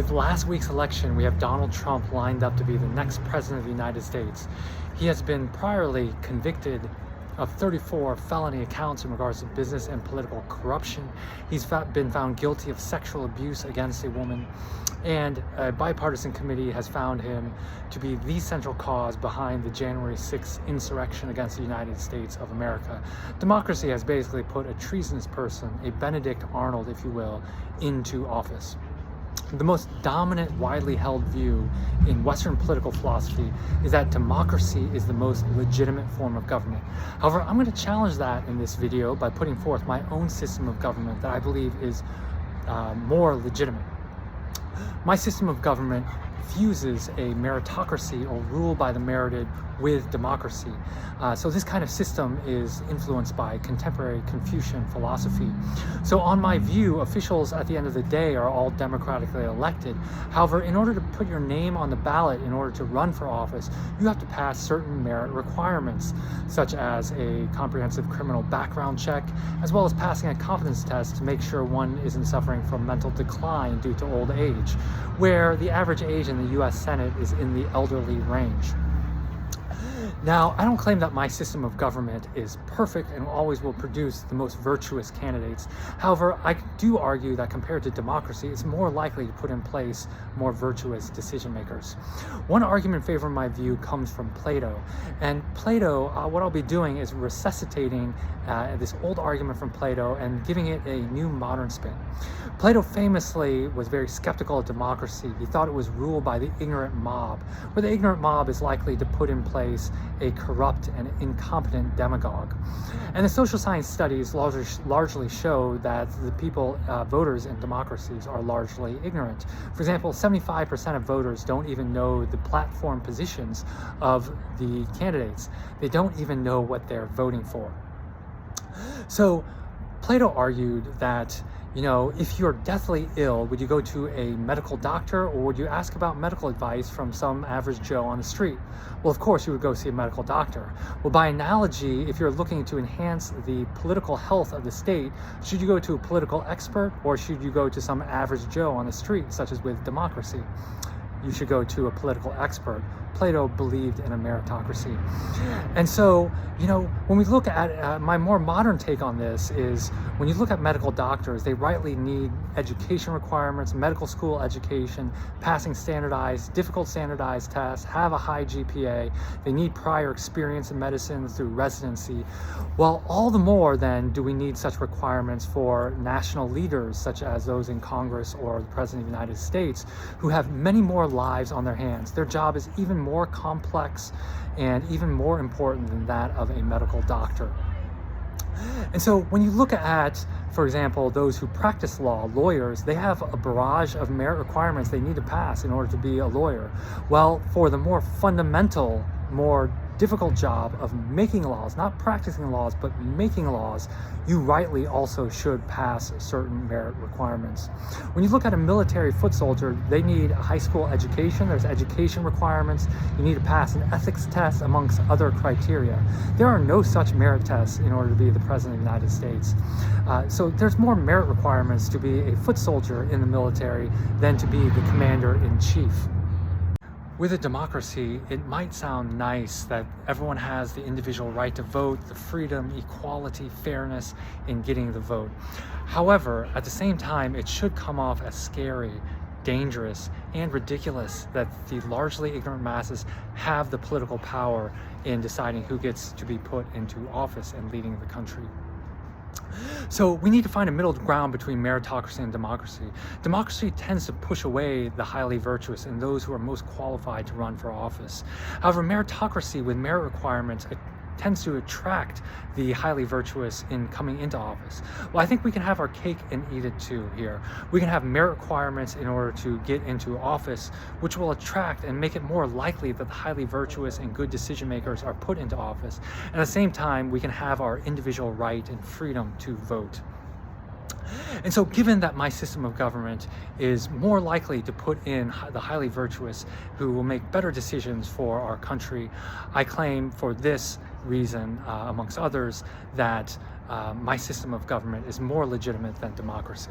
With last week's election, we have Donald Trump lined up to be the next president of the United States. He has been priorly convicted of 34 felony accounts in regards to business and political corruption. He's been found guilty of sexual abuse against a woman, and a bipartisan committee has found him to be the central cause behind the January 6th insurrection against the United States of America. Democracy has basically put a treasonous person, a Benedict Arnold, if you will, into office. The most dominant, widely held view in Western political philosophy is that democracy is the most legitimate form of government. However, I'm going to challenge that in this video by putting forth my own system of government that I believe is more legitimate. My system of government fuses a meritocracy, or rule by the merited, with democracy. So this kind of system is influenced by contemporary Confucian philosophy. So on my view, officials at the end of the day are all democratically elected. However, in order to put your name on the ballot, in order to run for office, you have to pass certain merit requirements, such as a comprehensive criminal background check, as well as passing a competence test to make sure one isn't suffering from mental decline due to old age, where the average age in the US Senate is in the elderly range. Now, I don't claim that my system of government is perfect and always will produce the most virtuous candidates. However, I do argue that compared to democracy, it's more likely to put in place more virtuous decision makers. One argument in favor of my view comes from Plato. And Plato, what I'll be doing is resuscitating this old argument from Plato and giving it a new modern spin. Plato famously was very skeptical of democracy. He thought it was ruled by the ignorant mob, where the ignorant mob is likely to put in place a corrupt and incompetent demagogue. And the social science studies largely show that the people, voters in democracies, are largely ignorant. For example, 75% of voters don't even know the platform positions of the candidates. They don't even know what they're voting for. So Plato argued that, if you're deathly ill, would you go to a medical doctor, or would you ask about medical advice from some average Joe on the street? Well, of course, you would go see a medical doctor. Well, by analogy, if you're looking to enhance the political health of the state, should you go to a political expert, or should you go to some average Joe on the street, such as with democracy? You should go to a political expert. Plato believed in a meritocracy. And so, when we look at my more modern take on this is, when you look at medical doctors, they rightly need education requirements, medical school education, passing difficult standardized tests, have a high GPA. They need prior experience in medicine through residency. Well, all the more then do we need such requirements for national leaders, such as those in Congress or the President of the United States, who have many more lives on their hands. Their job is even more complex and even more important than that of a medical doctor. And so when you look at, for example, those who practice law, lawyers, they have a barrage of merit requirements they need to pass in order to be a lawyer. Well, for the more fundamental, more difficult job of making laws, not practicing laws, but making laws, you rightly also should pass certain merit requirements. When you look at a military foot soldier, they need a high school education. There's education requirements. You need to pass an ethics test, amongst other criteria. There are no such merit tests in order to be the President of the United States. So there's more merit requirements to be a foot soldier in the military than to be the commander-in-chief. With a democracy, it might sound nice that everyone has the individual right to vote, the freedom, equality, fairness in getting the vote. However, at the same time, it should come off as scary, dangerous, and ridiculous that the largely ignorant masses have the political power in deciding who gets to be put into office and leading the country. So we need to find a middle ground between meritocracy and democracy. Democracy tends to push away the highly virtuous and those who are most qualified to run for office. However, meritocracy with merit requirements tends to attract the highly virtuous in coming into office. Well, I think we can have our cake and eat it too here. We can have merit requirements in order to get into office, which will attract and make it more likely that the highly virtuous and good decision makers are put into office. And at the same time, we can have our individual right and freedom to vote. And so given that my system of government is more likely to put in the highly virtuous who will make better decisions for our country, I claim for this reason, amongst others, that my system of government is more legitimate than democracy.